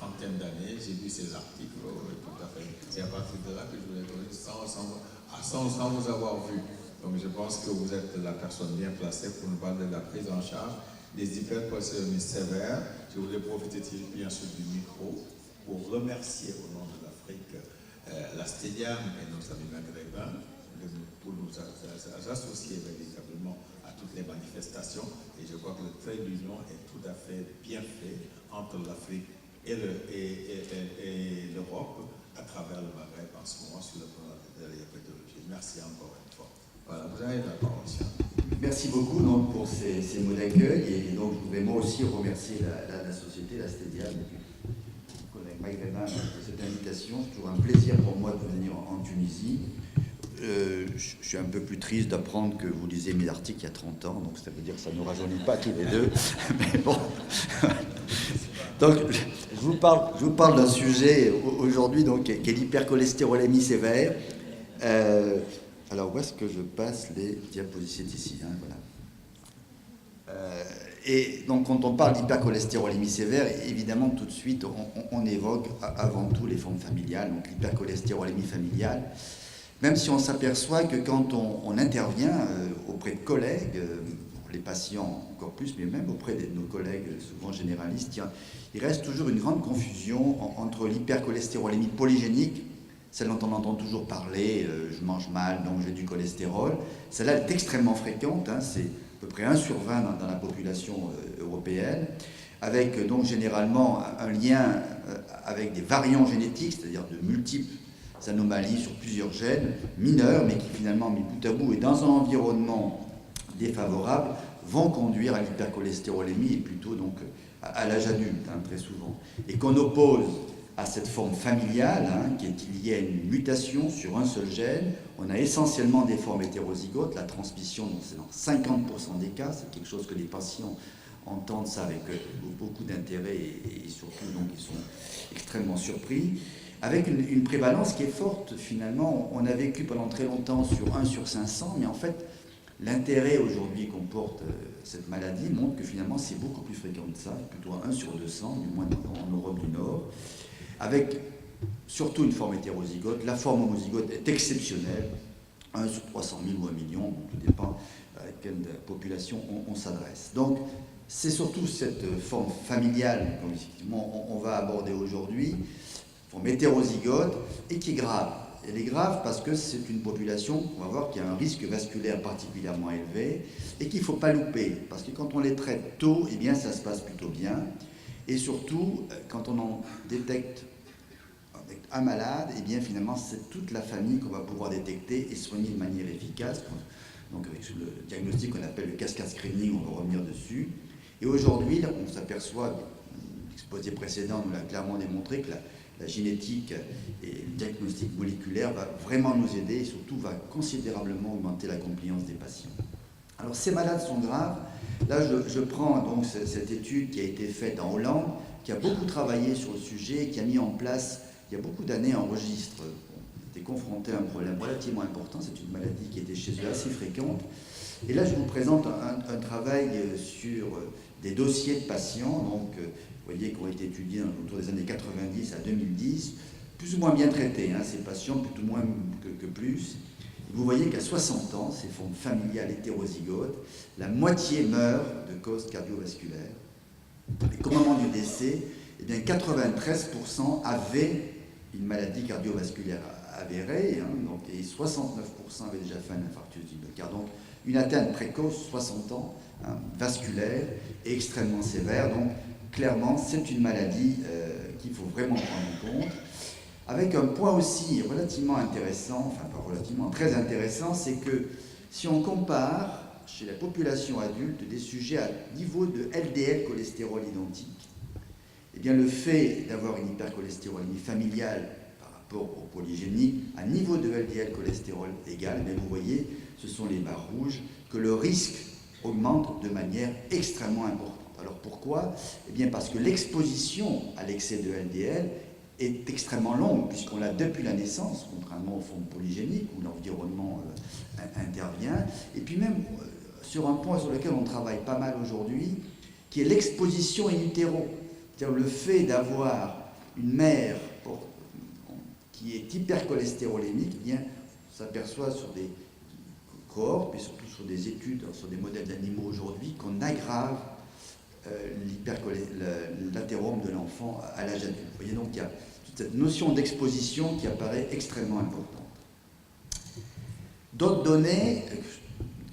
trentaine d'années, j'ai lu ces articles, tout à fait. C'est à partir de là que je voulais donner sans vous avoir vu. Donc je pense que vous êtes la personne bien placée pour nous parler de la prise en charge des hypercholestérolémies sévères. Je voulais profiter bien sûr du micro pour remercier au nom de l'Afrique la Stediam et nos amis maghrébins pour nous associer véritablement à toutes les manifestations. Et je crois que le trait d'union est tout à fait bien fait entre l'Afrique et l'Europe à travers le Maghreb en ce moment sur le plan de la diabétologie. Merci encore une fois. Voilà, vous avez la parole. Merci beaucoup donc, pour ces mots d'accueil. Et donc, je voudrais moi aussi remercier la société, la Stediam, et puis mon collègue maghrébin pour cette invitation. C'est toujours un plaisir pour moi de venir en Tunisie. Je suis un peu plus triste d'apprendre que vous lisez mes articles il y a 30 ans, donc ça veut dire que ça ne nous rajeunit pas tous les deux. Mais bon. Donc, je vous parle d'un sujet aujourd'hui donc, qui est l'hypercholestérolémie sévère. Alors, où est-ce que je passe les diapositives ici hein, voilà. Et donc, quand on parle d'hypercholestérolémie sévère, évidemment, tout de suite, on évoque avant tout les formes familiales, donc l'hypercholestérolémie familiale. Même si on s'aperçoit que quand on intervient auprès de collègues, les patients encore plus, mais même auprès de nos collègues souvent généralistes, il reste toujours une grande confusion entre l'hypercholestérolémie polygénique, celle dont on entend toujours parler, je mange mal, donc j'ai du cholestérol. Celle-là est extrêmement fréquente, hein, c'est à peu près 1 sur 20 dans la population européenne, avec donc généralement un lien avec des variants génétiques, c'est-à-dire de multiples anomalies sur plusieurs gènes mineurs, mais qui finalement, mis bout à bout et dans un environnement défavorable, vont conduire à l'hypercholestérolémie et plutôt donc à l'âge adulte, hein, très souvent. Et qu'on oppose à cette forme familiale, hein, qui est liée à une mutation sur un seul gène. On a essentiellement des formes hétérozygotes, la transmission, c'est dans 50% des cas, c'est quelque chose que les patients entendent ça avec beaucoup d'intérêt et surtout donc ils sont extrêmement surpris. Avec une prévalence qui est forte, finalement. On a vécu pendant très longtemps sur 1 sur 500, mais en fait, l'intérêt aujourd'hui qu'on porte cette maladie montre que finalement, c'est beaucoup plus fréquent que ça, plutôt 1 sur 200, du moins en Europe du Nord, avec surtout une forme hétérozygote. La forme homozygote est exceptionnelle, 1 sur 300 000 ou 1 million, tout dépend à quelle population on s'adresse. Donc, c'est surtout cette forme familiale qu'on va aborder aujourd'hui, forme hétérozygote, et qui est grave. Elle est grave parce que c'est une population, on va voir, qui a un risque vasculaire particulièrement élevé et qu'il ne faut pas louper. Parce que quand on les traite tôt, eh bien, ça se passe plutôt bien. Et surtout, quand on en détecte avec un malade, eh bien, finalement, c'est toute la famille qu'on va pouvoir détecter et soigner de manière efficace. Donc, avec le diagnostic qu'on appelle le cascade screening, on va revenir dessus. Et aujourd'hui, on s'aperçoit, l'exposé précédent nous l'a clairement démontré, que la génétique et le diagnostic moléculaire va vraiment nous aider et surtout va considérablement augmenter la compliance des patients. Alors ces malades sont graves. Là je prends donc cette étude qui a été faite en Hollande, qui a beaucoup travaillé sur le sujet, qui a mis en place il y a beaucoup d'années un registre. On était confronté à un problème relativement important, c'est une maladie qui était chez eux assez fréquente. Et là je vous présente un travail sur des dossiers de patients, donc vous voyez, qui ont été étudiés autour des années 90 à 2010, plus ou moins bien traités, hein, ces patients, plutôt moins que plus. Et vous voyez qu'à 60 ans, ces formes familiales hétérozygotes, la moitié meurt de causes cardiovasculaires. Et qu'au moment du décès, eh bien 93% avaient une maladie cardiovasculaire avérée, hein, donc, et 69% avaient déjà fait un infarctus du myocarde. Donc une atteinte précoce, 60 ans, hein, vasculaire, et extrêmement sévère. Donc clairement, c'est une maladie qu'il faut vraiment prendre en compte. Avec un point aussi relativement intéressant, enfin pas relativement, très intéressant, c'est que si on compare chez la population adulte des sujets à niveau de LDL cholestérol identique, eh bien le fait d'avoir une hypercholestérolémie familiale par rapport au polygénique, à niveau de LDL cholestérol égal, eh bien vous voyez, ce sont les barres rouges, que le risque augmente de manière extrêmement importante. Alors pourquoi ? Eh bien parce que l'exposition à l'excès de LDL est extrêmement longue, puisqu'on l'a depuis la naissance, contrairement aux formes polygéniques, où l'environnement intervient. Et puis même sur un point sur lequel on travaille pas mal aujourd'hui, qui est l'exposition in utero. C'est-à-dire le fait d'avoir une mère qui est hypercholestérolémique, eh bien, on s'aperçoit sur des cohortes, mais surtout sur des études, sur des modèles d'animaux aujourd'hui, qu'on aggrave l'athérome de l'enfant à l'âge adulte. Vous voyez donc il y a toute cette notion d'exposition qui apparaît extrêmement importante. D'autres données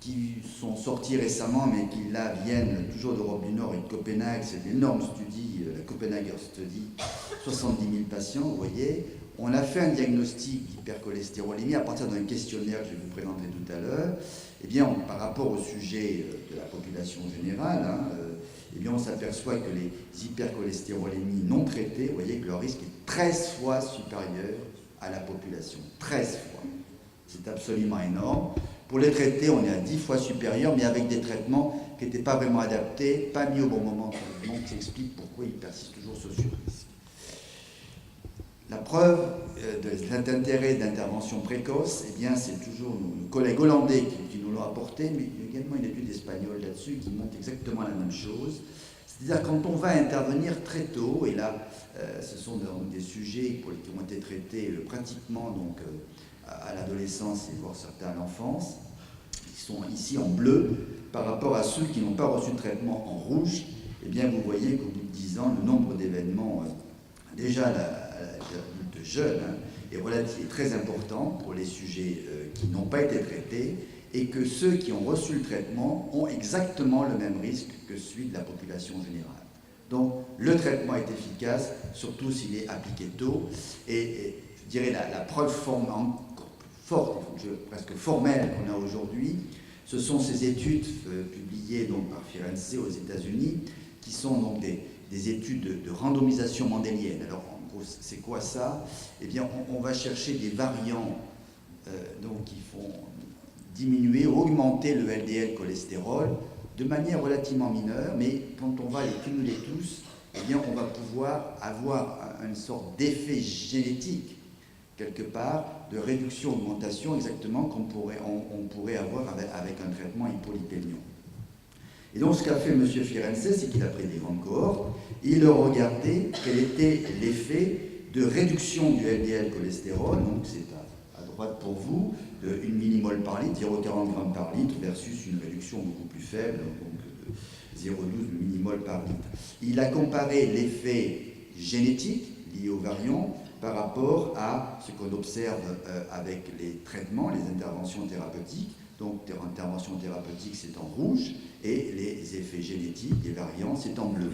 qui sont sorties récemment, mais qui là viennent toujours d'Europe du Nord et de Copenhague, c'est l'énorme study, la Copenhagen Study, 70 000 patients, vous voyez. On a fait un diagnostic d'hypercholestérolémie à partir d'un questionnaire que je vais vous présenter tout à l'heure. Eh bien, par rapport au sujet de la population générale, eh bien, on s'aperçoit que les hypercholestérolémies non traitées, vous voyez que leur risque est 13 fois supérieur à la population. 13 fois. C'est absolument énorme. Pour les traités, on est à 10 fois supérieur, mais avec des traitements qui n'étaient pas vraiment adaptés, pas mis au bon moment. Donc, ça explique pourquoi il persiste toujours ce surrisque. La preuve de l'intérêt d'intervention précoce, eh bien, c'est toujours nos collègues hollandais qui nous l'ont apporté, mais il y a également une étude espagnole là-dessus qui montre exactement la même chose. C'est-à-dire quand on va intervenir très tôt, et là, ce sont des sujets qui ont été traités pratiquement donc, à l'adolescence et voire certains à l'enfance, qui sont ici en bleu, par rapport à ceux qui n'ont pas reçu de traitement en rouge, eh bien, vous voyez qu'au bout de 10 ans, le nombre d'événements, déjà à l'adulte jeune, est très important pour les sujets qui n'ont pas été traités, et que ceux qui ont reçu le traitement ont exactement le même risque que celui de la population générale. Donc, le traitement est efficace, surtout s'il est appliqué tôt, et je dirais la preuve encore plus forte, presque formelle qu'on a aujourd'hui, ce sont ces études publiées donc, par Firenze aux États-Unis, qui sont donc des études de randomisation mendélienne. Alors, en gros, c'est quoi ça? Eh bien, on va chercher des variants donc, qui font diminuer ou augmenter le LDL cholestérol de manière relativement mineure, mais quand on va les cumuler tous, eh bien, on va pouvoir avoir une sorte d'effet génétique, quelque part, de réduction-augmentation, exactement comme on pourrait avoir avec un traitement hypolipémiant. Et donc, ce qu'a fait M. Firenze, c'est qu'il a pris des grandes cohortes, il a regardé quel était l'effet de réduction du LDL cholestérol, donc c'est à droite pour vous, de 1 millimole par litre, 0,40 g par litre, versus une réduction beaucoup plus faible, donc 0,12 millimole par litre. Il a comparé l'effet génétique lié aux variants par rapport à ce qu'on observe avec les traitements, les interventions thérapeutiques. Donc, intervention thérapeutique, c'est en rouge, et les effets génétiques des variants, c'est en bleu.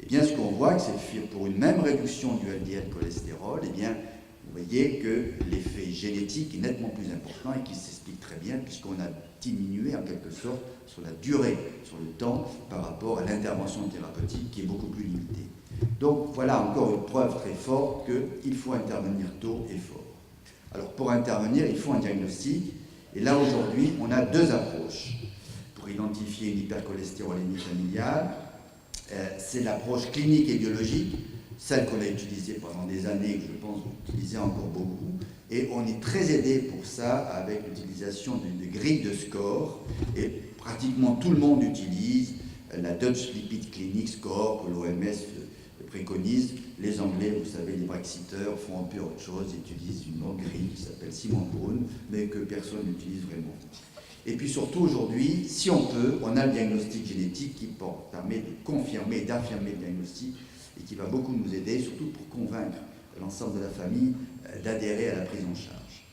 Et bien, ce qu'on voit, c'est que pour une même réduction du LDL cholestérol, eh bien, vous voyez que l'effet génétique est nettement plus important et qui s'explique très bien puisqu'on a diminué en quelque sorte sur la durée, sur le temps, par rapport à l'intervention thérapeutique qui est beaucoup plus limitée. Donc voilà encore une preuve très forte qu'il faut intervenir tôt et fort. Alors pour intervenir, il faut un diagnostic. Et là aujourd'hui, on a deux approches pour identifier une hypercholestérolémie familiale. C'est l'approche clinique et biologique, celle qu'on a utilisée pendant des années, que je pense utiliser encore beaucoup, et on est très aidé pour ça avec l'utilisation d'une grille de score, et pratiquement tout le monde utilise la Dutch Lipid Clinic Score que l'OMS préconise. Les Anglais, vous savez, les Brexiteurs font un peu autre chose, ils utilisent une autre grille qui s'appelle Simon Brown, mais que personne n'utilise vraiment. Et puis surtout aujourd'hui, si on peut, on a le diagnostic génétique qui permet de confirmer, d'affirmer le diagnostic, et qui va beaucoup nous aider, surtout pour convaincre l'ensemble de la famille d'adhérer à la prise en charge.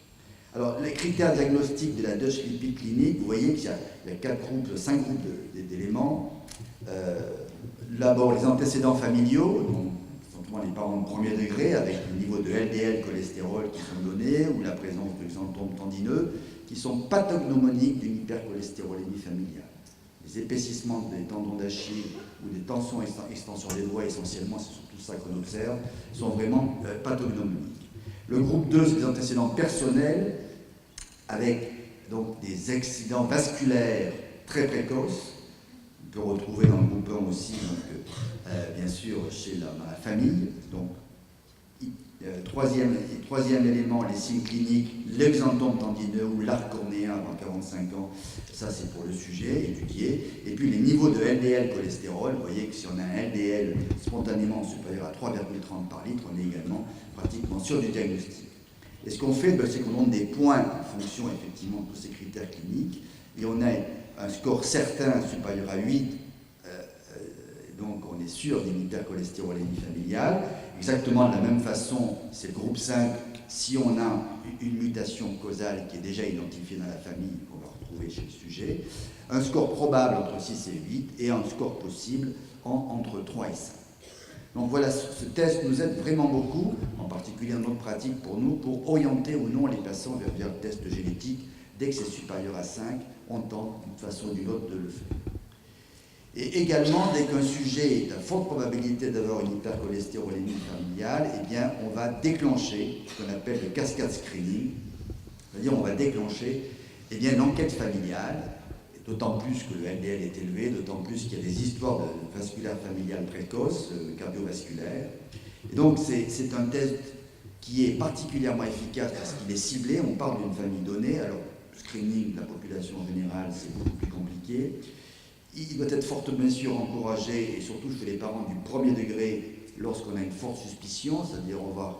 Alors, les critères diagnostiques de la Dutch Lipid Clinic, vous voyez qu'il y a 5 groupes d'éléments. D'abord, les antécédents familiaux, donc simplement les parents de premier degré, avec le niveau de LDL cholestérol qui sont donnés, ou la présence de xanthome tendineux, qui sont pathognomoniques d'une hypercholestérolémie familiale. Les épaississements des tendons d'Achille ou des tensions extension des doigts, essentiellement, c'est surtout ça qu'on observe, sont vraiment pathognomoniques. Le groupe 2, c'est des antécédents personnels avec donc, des accidents vasculaires très précoces. On peut retrouver dans le groupe 1 aussi, donc, bien sûr, dans la famille. Donc, Troisième élément, les signes cliniques, l'exanthome tendineux ou l'arc cornéen avant 45 ans, ça c'est pour le sujet étudié. Et puis les niveaux de LDL cholestérol, vous voyez que si on a un LDL spontanément supérieur à 3,30 par litre, on est également pratiquement sûr du diagnostic. Et ce qu'on fait, c'est qu'on donne des points en fonction effectivement de tous ces critères cliniques, et on a un score certain supérieur à 8, donc on est sûr d'une hypercholestérolémie familiale. Exactement de la même façon, c'est le groupe 5, si on a une mutation causale qui est déjà identifiée dans la famille, qu'on va retrouver chez le sujet, un score probable entre 6 et 8, et un score possible entre 3 et 5. Donc voilà, ce test nous aide vraiment beaucoup, en particulier en notre pratique pour nous, pour orienter ou non les patients vers le test génétique. Dès que c'est supérieur à 5, on tente d'une façon ou d'une autre de le faire. Et également, dès qu'un sujet a forte probabilité d'avoir une hypercholestérolémie familiale, eh bien, on va déclencher ce qu'on appelle le cascade screening, c'est-à-dire on va déclencher une enquête familiale, d'autant plus que le LDL est élevé, d'autant plus qu'il y a des histoires de vasculaire familiale précoce, cardiovasculaire. Et donc, c'est un test qui est particulièrement efficace parce qu'il est ciblé, on parle d'une famille donnée, alors le screening de la population en général, c'est beaucoup plus compliqué. Il doit être fortement bien sûr encouragé, et surtout chez les parents du premier degré, lorsqu'on a une forte suspicion, c'est-à-dire on va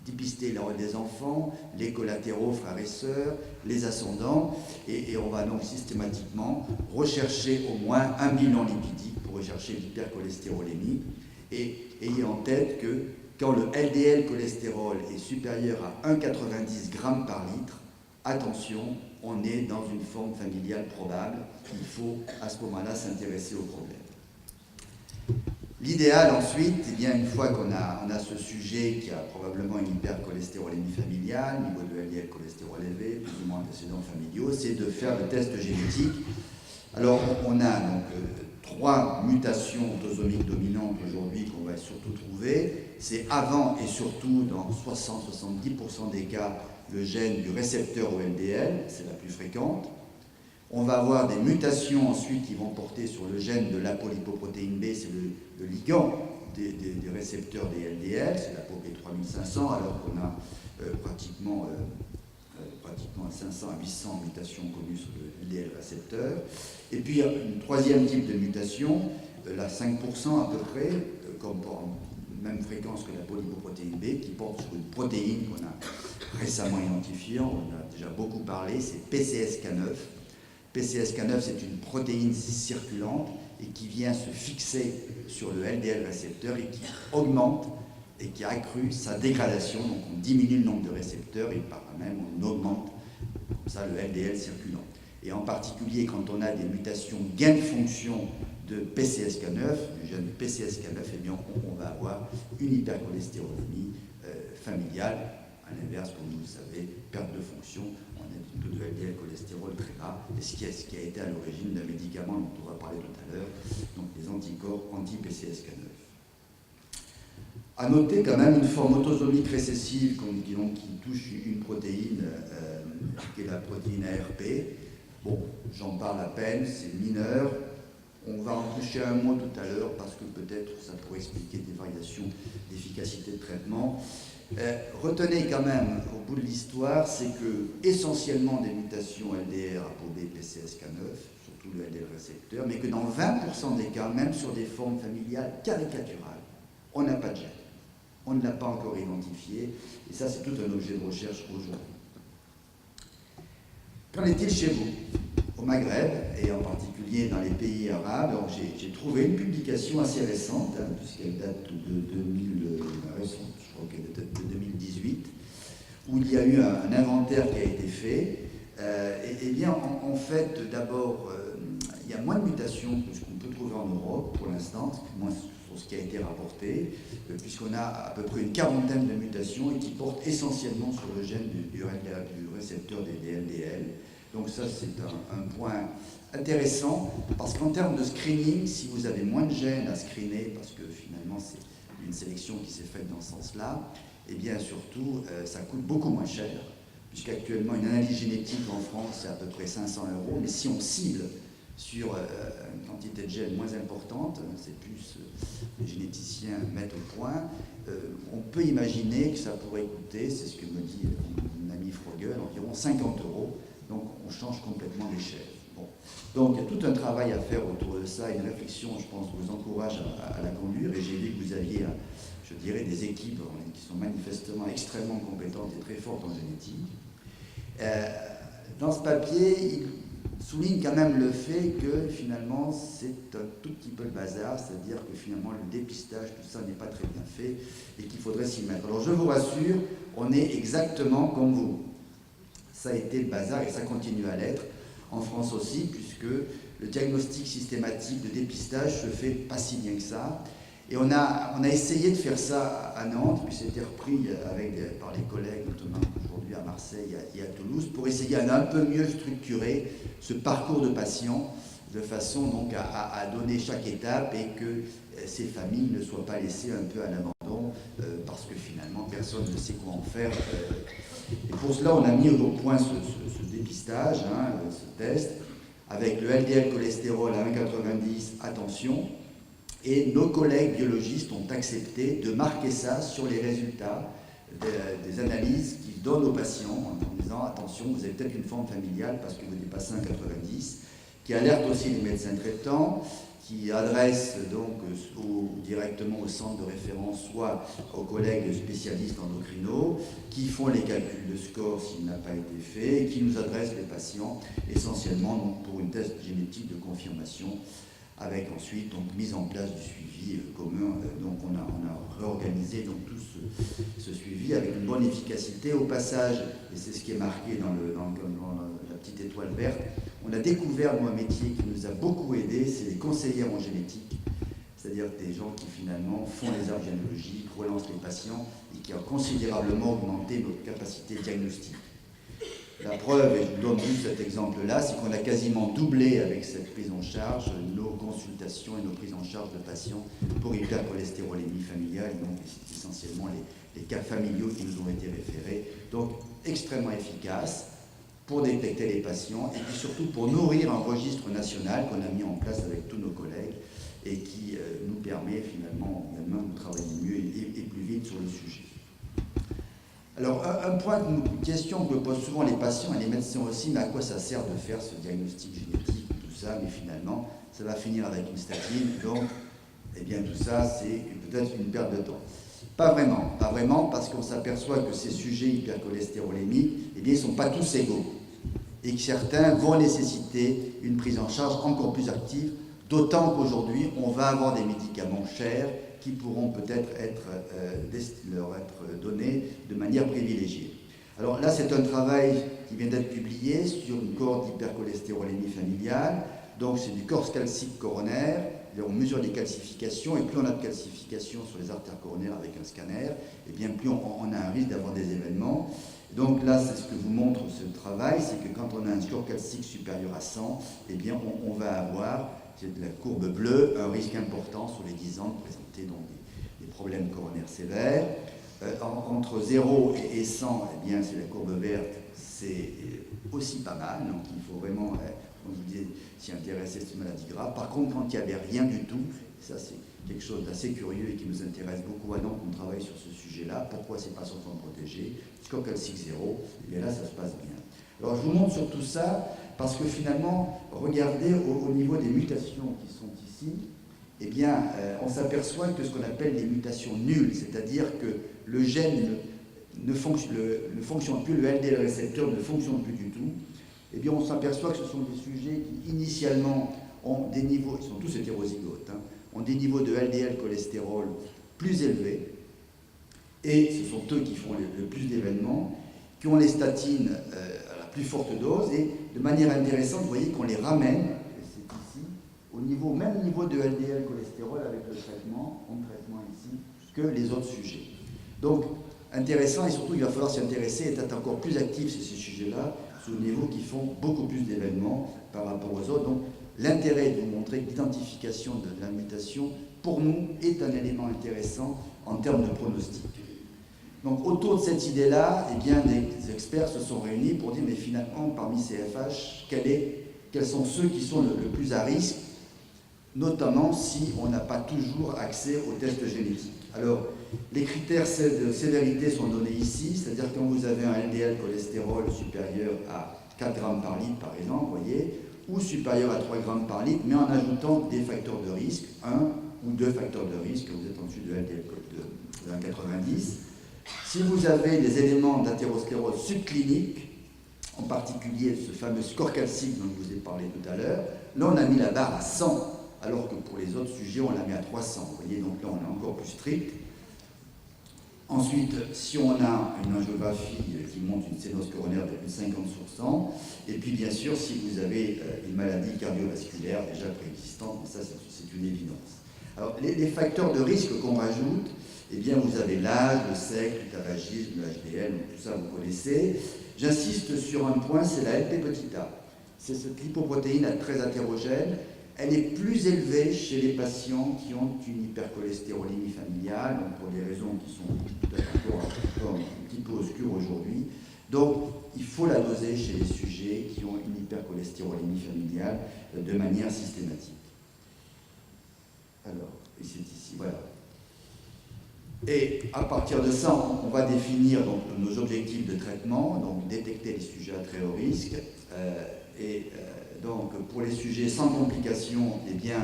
dépister l'ordre des enfants, les collatéraux, frères et sœurs, les ascendants, et on va donc systématiquement rechercher au moins un bilan lipidique pour rechercher l'hypercholestérolémie, et ayez en tête que quand le LDL cholestérol est supérieur à 1,90 g par litre, attention, on est dans une forme familiale probable. Il faut à ce moment-là s'intéresser au problème. L'idéal ensuite, une fois qu'on a ce sujet qui a probablement une hypercholestérolémie familiale, niveau de LDL cholestérol élevé, plus ou moins antécédents familiaux, c'est de faire le test génétique. Alors on a donc 3 mutations autosomiques dominantes aujourd'hui qu'on va surtout trouver. C'est avant et surtout dans 60-70% des cas le gène du récepteur au LDL, c'est la plus fréquente. On va avoir des mutations ensuite qui vont porter sur le gène de l'apolipoprotéine B, c'est le ligand des récepteurs des LDL, c'est la POP3500, alors qu'on a pratiquement 500 à 800 mutations connues sur le LDL récepteur. Et puis une troisième type de mutation, la 5% à peu près, comme pour même fréquence que la polypoprotéine B, qui porte sur une protéine qu'on a récemment identifiée, on en a déjà beaucoup parlé, c'est PCSK9. PCSK9, c'est une protéine circulante et qui vient se fixer sur le LDL récepteur et qui augmente et qui accrue sa dégradation. Donc on diminue le nombre de récepteurs et par là même on augmente comme ça le LDL circulant. Et en particulier quand on a des mutations gain de fonction de PCSK9, du gène PCSK9, eh bien on va avoir une hypercholestérolémie familiale. À l'inverse, comme vous le savez, perte de fonction, on a du taux de LDL cholestérol très bas, et ce qui a été à l'origine d'un médicament dont on va parler tout à l'heure, donc les anticorps anti-PCSK9. À noter quand même une forme autosomique récessive qui touche une protéine qui est la protéine ARP. Bon, j'en parle à peine, c'est mineur. On va en toucher un mot tout à l'heure parce que peut-être ça pourrait expliquer des variations d'efficacité de traitement. Retenez quand même, au bout de l'histoire, c'est que essentiellement des mutations LDR, ApoB, PCSK9, surtout le LDL récepteur, mais que dans 20% des cas, même sur des formes familiales caricaturales, on n'a pas de gène. On ne l'a pas encore identifié, et ça c'est tout un objet de recherche aujourd'hui. Qu'en est-il chez vous? Au Maghreb, et en particulier dans les pays arabes, j'ai trouvé une publication assez récente, puisqu'elle date de 2018, où il y a eu un inventaire qui a été fait. Et bien, en fait, d'abord, il y a moins de mutations que ce qu'on peut trouver en Europe pour l'instant, moins sur ce qui a été rapporté, puisqu'on a à peu près une quarantaine de mutations et qui portent essentiellement sur le gène du récepteur des LDL. Donc ça, c'est un point intéressant, parce qu'en termes de screening, si vous avez moins de gènes à screener, parce que finalement c'est une sélection qui s'est faite dans ce sens-là, et bien surtout, ça coûte beaucoup moins cher, puisqu'actuellement une analyse génétique en France, c'est à peu près 500 €, mais si on cible sur une quantité de gènes moins importante, c'est plus les généticiens mettent au point, on peut imaginer que ça pourrait coûter, c'est ce que me dit mon ami Frogel, environ 50 €. Donc on change complètement l'échelle. Bon. Donc il y a tout un travail à faire autour de ça, une réflexion, je pense, vous encourage à la conduire. Et j'ai vu que vous aviez, je dirais, des équipes qui sont manifestement extrêmement compétentes et très fortes en génétique. Dans ce papier, il souligne quand même le fait que finalement c'est un tout petit peu le bazar, c'est-à-dire que finalement le dépistage, tout ça n'est pas très bien fait et qu'il faudrait s'y mettre. Alors je vous rassure, on est exactement comme vous. Ça a été le bazar et ça continue à l'être en France aussi, puisque le diagnostic systématique de dépistage se fait pas si bien que ça. Et on a essayé de faire ça à Nantes, puis c'était repris par les collègues, notamment aujourd'hui à Marseille et à Toulouse, pour essayer un peu mieux structurer ce parcours de patient, de façon donc à donner chaque étape et que ces familles ne soient pas laissées un peu à l'abandon, parce que finalement personne ne sait quoi en faire. Et pour cela, on a mis au point ce dépistage, ce test, avec le LDL cholestérol à 1,90, attention. Et nos collègues biologistes ont accepté de marquer ça sur les résultats des analyses qu'ils donnent aux patients en disant attention, vous avez peut-être une forme familiale parce que vous dépassez 1,90, qui alerte aussi les médecins traitants, qui adresse donc directement au centre de référence, soit aux collègues spécialistes endocrinos, qui font les calculs de score s'il n'a pas été fait, et qui nous adressent les patients essentiellement donc, pour une test génétique de confirmation, avec ensuite donc, mise en place du suivi commun. Donc on a réorganisé donc, tout ce suivi avec une bonne efficacité. Au passage, et c'est ce qui est marqué dans la petite étoile verte, on a découvert un métier qui nous a beaucoup aidé, c'est les conseillères en génétique, c'est-à-dire des gens qui finalement font les arbres généalogiques, relancent les patients et qui ont considérablement augmenté notre capacité diagnostique. La preuve, et je vous donne juste cet exemple-là, c'est qu'on a quasiment doublé avec cette prise en charge nos consultations et nos prises en charge de patients pour hypercholestérolémie familiale, donc c'est essentiellement les cas familiaux qui nous ont été référés. Donc extrêmement efficace pour détecter les patients et puis surtout pour nourrir un registre national qu'on a mis en place avec tous nos collègues et qui nous permet finalement de travailler mieux et plus vite sur le sujet. Alors, une question que me posent souvent les patients et les médecins aussi, mais à quoi ça sert de faire ce diagnostic génétique, tout ça, mais finalement, ça va finir avec une statine, donc, eh bien, tout ça, c'est peut-être une perte de temps. Pas vraiment, parce qu'on s'aperçoit que ces sujets hypercholestérolémie, eh bien, ils ne sont pas tous égaux, et que certains vont nécessiter une prise en charge encore plus active, d'autant qu'aujourd'hui, on va avoir des médicaments chers, qui pourront peut-être leur être donnés de manière privilégiée. Alors là, c'est un travail qui vient d'être publié sur une cohorte d'hypercholestérolémie familiale. Donc c'est du corps calcique coronaire. On mesure les calcifications et plus on a de calcifications sur les artères coronaires avec un scanner, et bien plus on a un risque d'avoir des événements. Donc là, c'est ce que vous montre ce travail, c'est que quand on a un score calcique supérieur à 100, eh bien on va avoir, c'est de la courbe bleue, un risque important sur les 10 ans de présenter donc des problèmes coronaires sévères. Entre 0 et 100, eh bien c'est la courbe verte, c'est aussi pas mal, donc il faut vraiment, comme je vous disais, s'y intéresser à cette maladie grave. Par contre, quand il n'y avait rien du tout, ça c'est quelque chose d'assez curieux et qui nous intéresse beaucoup à Nantes, on travaille sur ce sujet-là, pourquoi ces patients sont protégés, score calcique 0, et bien là ça se passe bien. Alors je vous montre sur tout ça, parce que finalement, regardez au niveau des mutations qui sont ici, eh bien, on s'aperçoit que ce qu'on appelle les mutations nulles, c'est-à-dire que le gène ne fonctionne plus, le LDL récepteur ne fonctionne plus du tout, eh bien, on s'aperçoit que ce sont des sujets qui, initialement, ont des niveaux, ils sont tous hétérozygotes, ont des niveaux de LDL cholestérol plus élevés, et ce sont eux qui font le plus d'événements, qui ont les statines à la plus forte dose, et de manière intéressante, vous voyez qu'on les ramène, c'est ici, au même niveau de LDL cholestérol avec le traitement ici, que les autres sujets. Donc, intéressant, et surtout, il va falloir s'y intéresser et être encore plus actif sur ces sujets-là, sous niveau qui font beaucoup plus d'événements par rapport aux autres. Donc, l'intérêt de vous montrer que l'identification de la mutation, pour nous, est un élément intéressant en termes de pronostic. Donc, autour de cette idée-là, eh bien, des experts se sont réunis pour dire, mais finalement, parmi ces FH, quels sont ceux qui sont le plus à risque, notamment si on n'a pas toujours accès aux tests génétiques. Alors, les critères de sévérité sont donnés ici, c'est-à-dire quand vous avez un LDL cholestérol supérieur à 4 grammes par litre, par exemple, vous voyez, ou supérieur à 3 grammes par litre, mais en ajoutant des facteurs de risque, 1 ou 2 facteurs de risque, vous êtes en dessus de LDL de 1,90. Si vous avez des éléments d'athérosclérose subclinique, en particulier ce fameux score calcique dont je vous ai parlé tout à l'heure, là on a mis la barre à 100, alors que pour les autres sujets on l'a mis à 300. Vous voyez, donc là on est encore plus strict. Ensuite, si on a une angiographie qui montre une sténose coronaire de plus de 50%, et puis bien sûr si vous avez une maladie cardiovasculaire déjà préexistante, ça c'est une évidence. Alors les facteurs de risque qu'on rajoute, eh bien vous avez l'âge, le sexe, le tabagisme, le HDL, tout ça vous connaissez. J'insiste sur un point, c'est la LP-A. C'est cette lipoprotéine très hétérogène. Elle est plus élevée chez les patients qui ont une hypercholestérolémie familiale, donc pour des raisons qui sont peut-être encore un petit peu obscures aujourd'hui. Donc, il faut la doser chez les sujets qui ont une hypercholestérolémie familiale de manière systématique. Alors, et c'est ici, voilà. Et à partir de ça, on va définir donc, nos objectifs de traitement, donc détecter les sujets à très haut risque. Donc pour les sujets sans complications, eh bien,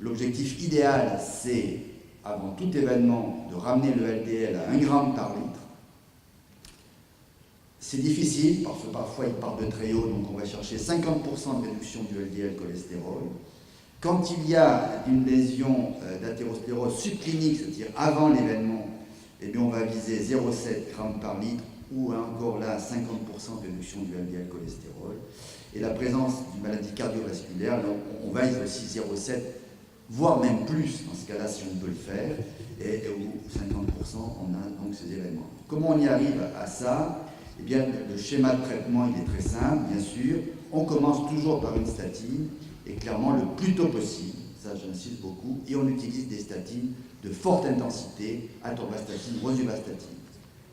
l'objectif idéal, c'est, avant tout événement, de ramener le LDL à 1 gramme par litre. C'est difficile, parce que parfois il part de très haut, donc on va chercher 50% de réduction du LDL cholestérol. Quand il y a une lésion d'athérosclérose subclinique, c'est-à-dire avant l'événement, eh bien on va viser 0,7 g par litre ou encore là 50% de réduction du LDL cholestérol. Et la présence d'une maladie cardiovasculaire, là, on va aussi 0,7, voire même plus dans ce cas-là si on peut le faire, et où 50% on a donc ces événements. Comment on y arrive à ça? Eh bien le schéma de traitement il est très simple, bien sûr. On commence toujours par une statine, et clairement le plus tôt possible, ça j'insiste beaucoup, et on utilise des statines de forte intensité, atorvastatine, rosuvastatine.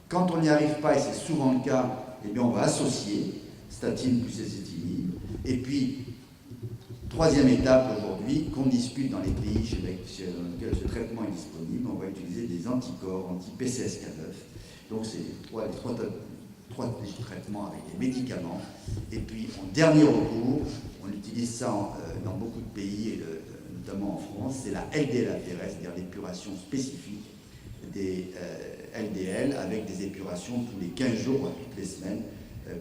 Quand on n'y arrive pas, et c'est souvent le cas, eh bien on va associer statine plus écétimibe, et puis troisième étape aujourd'hui, qu'on discute dans les pays dans lesquels ce traitement est disponible, on va utiliser des anticorps anti-PCSK9, donc c'est les trois traitements avec des médicaments, et puis en dernier recours, on utilise ça dans beaucoup de pays, et notamment en France, c'est la LDL-APRS, c'est-à-dire l'épuration spécifique des LDL avec des épurations tous les 15 jours ou toutes les semaines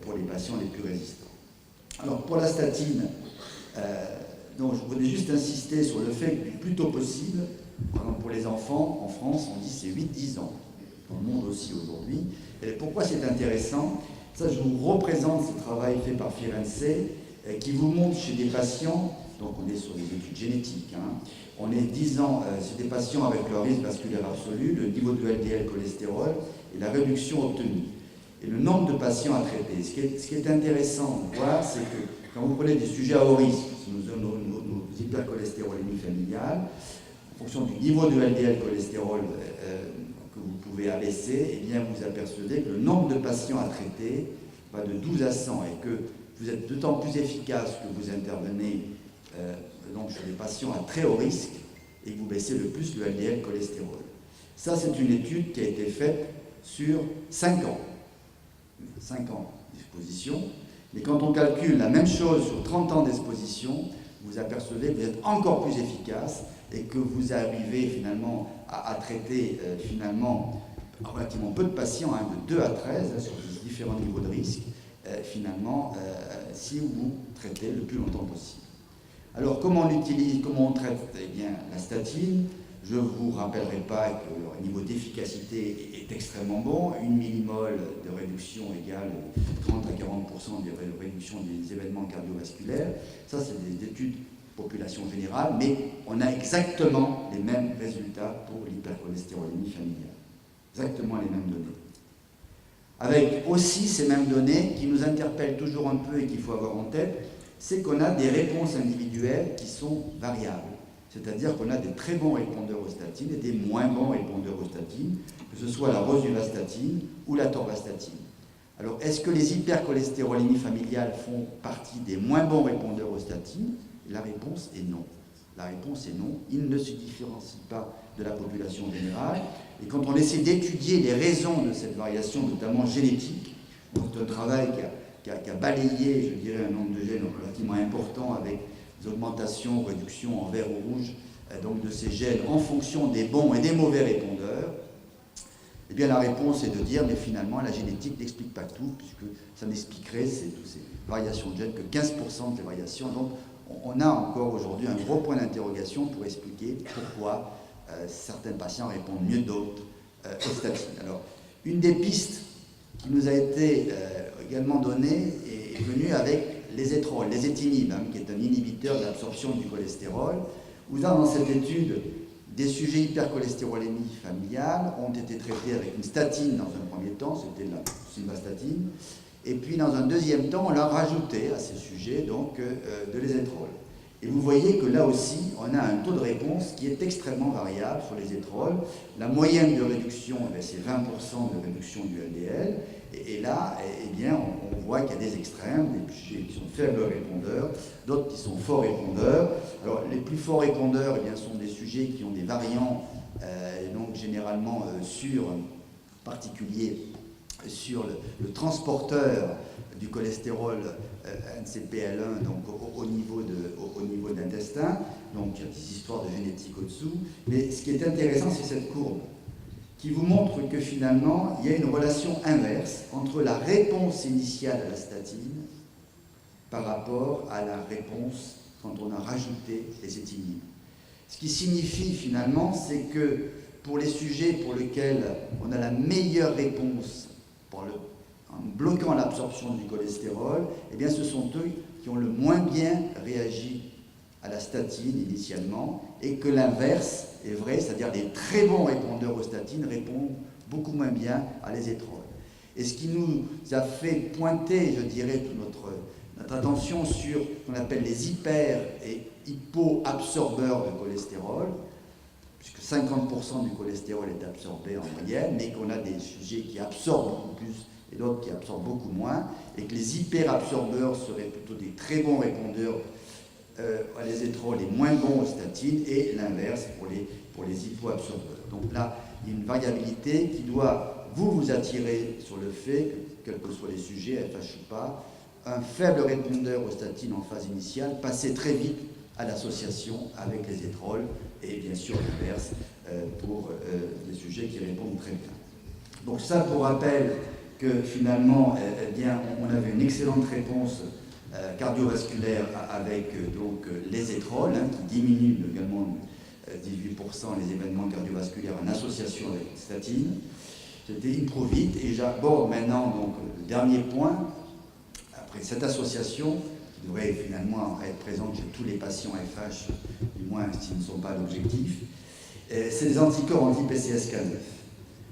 pour les patients les plus résistants. Alors pour la statine, donc je voudrais juste insister sur le fait que le plus tôt possible, par exemple pour les enfants, en France on dit c'est 8-10 ans, dans le monde aussi aujourd'hui. Et pourquoi c'est intéressant? Ça je vous représente ce travail fait par Firenze, qui vous montre chez des patients, donc on est sur des études génétiques, on est 10 ans, c'est des patients avec leur risque vasculaire absolu, le niveau de LDL cholestérol et la réduction obtenue. Et le nombre de patients à traiter. Ce qui est intéressant de voir, c'est que quand vous prenez des sujets à haut risque, nos hypercholestérolémies familiales, en fonction du niveau de LDL cholestérol que vous pouvez abaisser, eh bien vous apercevez que le nombre de patients à traiter va de 12 à 100 et que vous êtes d'autant plus efficace que vous intervenez donc chez des patients à très haut risque et que vous baissez le plus le LDL cholestérol. Ça, c'est une étude qui a été faite sur 5 ans. 5 ans d'exposition. Mais quand on calcule la même chose sur 30 ans d'exposition, vous apercevez que vous êtes encore plus efficace et que vous arrivez finalement à traiter finalement relativement peu de patients, de 2 à 13, sur différents niveaux de risque, si vous traitez le plus longtemps possible. Alors comment on l'utilise, comment on traite? Eh bien la statine, je ne vous rappellerai pas que le niveau d'efficacité est extrêmement bon, 1 millimole de réduction égale 30 à 40% de réduction des événements cardiovasculaires. Ça c'est des études population générale, mais on a exactement les mêmes résultats pour l'hypercholestérolémie familiale. Exactement les mêmes données. Avec aussi ces mêmes données qui nous interpellent toujours un peu et qu'il faut avoir en tête, c'est qu'on a des réponses individuelles qui sont variables. C'est-à-dire qu'on a des très bons répondeurs aux statines et des moins bons répondeurs aux statines, que ce soit la rosuvastatine ou la torvastatine. Alors, est-ce que les hypercholestérolémies familiales font partie des moins bons répondeurs aux statines? La réponse est non. La réponse est non. Il ne se différencie pas de la population générale. Et quand on essaie d'étudier les raisons de cette variation, notamment génétique, donc c'est un travail qui a balayé, je dirais, un nombre de gènes relativement important avec des augmentations, réductions en vert ou rouge, donc de ces gènes en fonction des bons et des mauvais répondeurs, eh bien la réponse est de dire, mais finalement, la génétique n'explique pas tout, puisque ça n'expliquerait toutes ces variations de gènes que 15% des variations. Donc, on a encore aujourd'hui un gros point d'interrogation pour expliquer pourquoi certains patients répondent mieux d'autres aux statines. Alors, une des pistes qui nous a été également donnée est venue avec les étrols, les étinibes, qui est un inhibiteur de l'absorption du cholestérol. Vous avez dans cette étude des sujets hypercholestérolémie familiale ont été traités avec une statine dans un premier temps, c'était la simvastatine, et puis dans un deuxième temps, on leur rajouté à ces sujets donc de l'ésétrol. Et vous voyez que là aussi, on a un taux de réponse qui est extrêmement variable sur les étrols. La moyenne de réduction, c'est 20% de réduction du LDL. Et là, eh bien, on voit qu'il y a des extrêmes, des sujets qui sont faibles répondeurs, d'autres qui sont forts répondeurs. Alors, les plus forts répondeurs, eh bien, sont des sujets qui ont des variants, donc généralement particuliers sur le transporteur du cholestérol NCPL1 donc au niveau de l'intestin. Donc il y a des histoires de génétique au-dessous. Mais ce qui est intéressant, c'est cette courbe qui vous montre que finalement, il y a une relation inverse entre la réponse initiale à la statine par rapport à la réponse quand on a rajouté les étinibes. Ce qui signifie finalement, c'est que pour les sujets pour lesquels on a la meilleure réponse en bloquant l'absorption du cholestérol, eh bien ce sont eux qui ont le moins bien réagi à la statine initialement, et que l'inverse est vrai, c'est-à-dire les très bons répondeurs aux statines répondent beaucoup moins bien à l'ésétrol. Et ce qui nous a fait pointer, je dirais, toute notre attention sur ce qu'on appelle les hyper- et hypoabsorbeurs de cholestérol, puisque 50% du cholestérol est absorbé en moyenne, mais qu'on a des sujets qui absorbent beaucoup plus et d'autres qui absorbent beaucoup moins, et que les hyperabsorbeurs seraient plutôt des très bons répondeurs à l'ésétrol et moins bons aux statines, et l'inverse pour les hypoabsorbeurs. Donc là, il y a une variabilité qui doit vous attirer sur le fait que, quels que soient les sujets, FH ou pas, un faible répondeur aux statines en phase initiale passait très vite à l'association avec les étrols, et bien sûr l'inverse pour les sujets qui répondent très bien. Donc ça, pour rappel que finalement, eh bien, on avait une excellente réponse cardiovasculaire avec donc les étrols, qui diminuent également 18% les événements cardiovasculaires en association avec les statines. C'était Improvit, et j'aborde maintenant donc le dernier point. Après cette association, qui devrait finalement être présente chez tous les patients FH, du moins s'ils ne sont pas l'objectif, c'est les anticorps anti-PCSK9.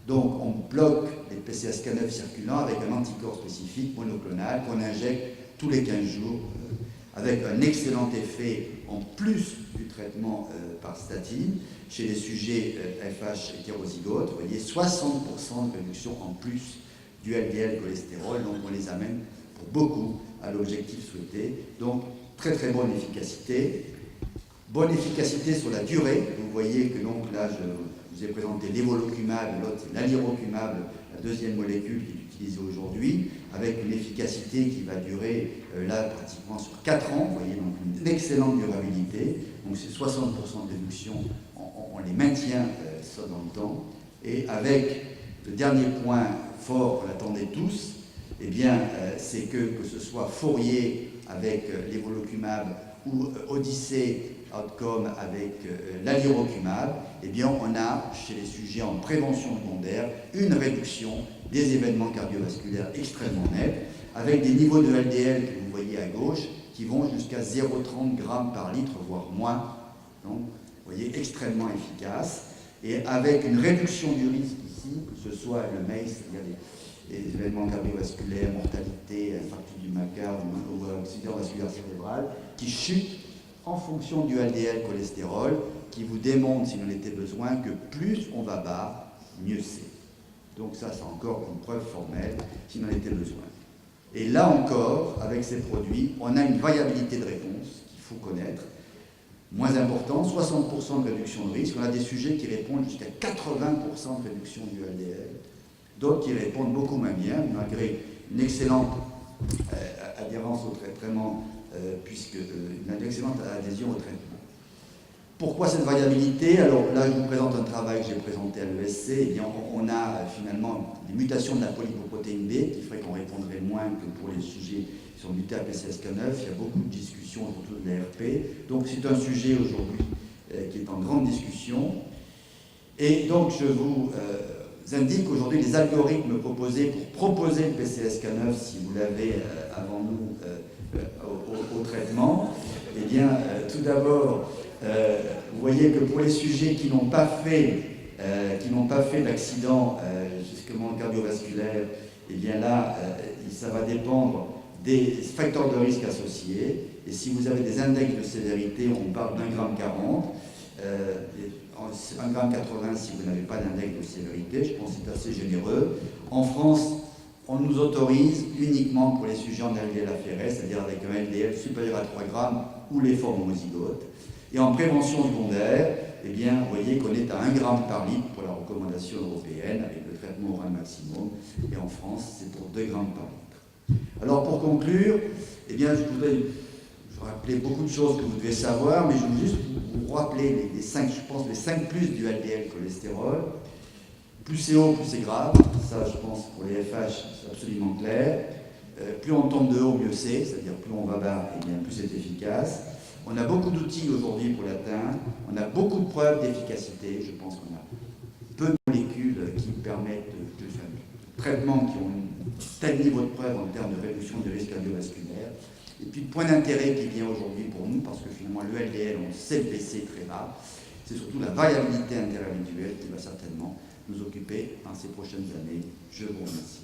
Donc on bloque les PCSK9 circulants avec un anticorps spécifique monoclonal qu'on injecte tous les 15 jours, avec un excellent effet en plus du traitement par statine chez les sujets FH hétérozygotes. Vous voyez, 60% de réduction en plus du LDL cholestérol, donc on les amène pour beaucoup à l'objectif souhaité. Donc très très bonne efficacité. Bonne efficacité sur la durée. Vous voyez que donc là je vous ai présenté l'évolucumab, l'autre c'est l'alirocumab, la deuxième molécule qui est utilisée aujourd'hui, avec une efficacité qui va durer là pratiquement sur 4 ans. Vous voyez, donc une excellente durabilité. Donc c'est 60% de réduction, on les maintient ça dans le temps. Et avec le dernier point fort, on l'attendait tous, eh bien c'est que ce soit Fourier avec l'évolucumab ou Odyssée Outcome avec l'alirocumab, eh bien on a chez les sujets en prévention secondaire une réduction des événements cardiovasculaires extrêmement nette, avec des niveaux de LDL que vous voyez à gauche qui vont jusqu'à 0,30 g par litre, voire moins. Donc vous voyez, extrêmement efficace, et avec une réduction du risque ici, que ce soit le MACE, c'est-à-dire les événements cardiovasculaires, mortalité, infarctus du myocarde ou accident vasculaire cérébral, qui chutent en fonction du LDL cholestérol, qui vous démontre, s'il en était besoin, que plus on va bas, mieux c'est. Donc ça, c'est encore une preuve formelle, s'il en était besoin. Et là encore, avec ces produits, on a une variabilité de réponse qu'il faut connaître. moins important, 60% de réduction de risque. On a des sujets qui répondent jusqu'à 80% de réduction du LDL, d'autres qui répondent beaucoup moins bien, malgré une excellente adhérence au traitement, une excellente adhésion au traitement. Pourquoi cette variabilité? Alors là, je vous présente un travail que j'ai présenté à l'ESC. Eh bien, on a finalement des mutations de la polyprotéine B qui ferait qu'on répondrait moins que pour les sujets qui sont mutés à PCSK9. Il y a beaucoup de discussions autour de l'ARP. Donc c'est un sujet aujourd'hui qui est en grande discussion. Et donc je vous indique aujourd'hui les algorithmes proposés pour proposer le PCSK9 si vous l'avez avant nous au traitement. Eh bien, tout d'abord, vous voyez que pour les sujets qui n'ont pas fait d'accident justement cardiovasculaire, eh bien là, ça va dépendre des facteurs de risque associés. Et si vous avez des index de sévérité, on parle d'1,40 g, 1,80 g si vous n'avez pas d'index de sévérité. Je pense que c'est assez généreux. En France, on nous autorise uniquement pour les sujets en LDL affairé, c'est-à-dire avec un LDL supérieur à 3 g ou les formes homozygotes. Et en prévention secondaire, eh bien, vous voyez qu'on est à 1 g par litre pour la recommandation européenne avec le traitement oral maximum. Et en France, c'est pour 2 g par litre. Alors pour conclure, eh bien, je voudrais vous rappeler beaucoup de choses que vous devez savoir, mais je veux juste vous rappeler les 5, je pense, les 5 plus du LDL cholestérol. Plus c'est haut, plus c'est grave. Ça, je pense, pour les FH, c'est absolument clair. Plus on tombe de haut, mieux c'est, c'est-à-dire plus on va bas, et bien plus c'est efficace. On a beaucoup d'outils aujourd'hui pour l'atteindre. On a beaucoup de preuves d'efficacité. Je pense qu'on a peu de molécules qui permettent de faire des traitements qui ont un tel niveau de preuve en termes de réduction du risque cardiovasculaire. Et puis le point d'intérêt qui vient aujourd'hui pour nous, parce que finalement le LDL, on sait le baisser très bas, c'est surtout la variabilité interindividuelle qui va certainement nous occuper dans ces prochaines années. Je vous remercie.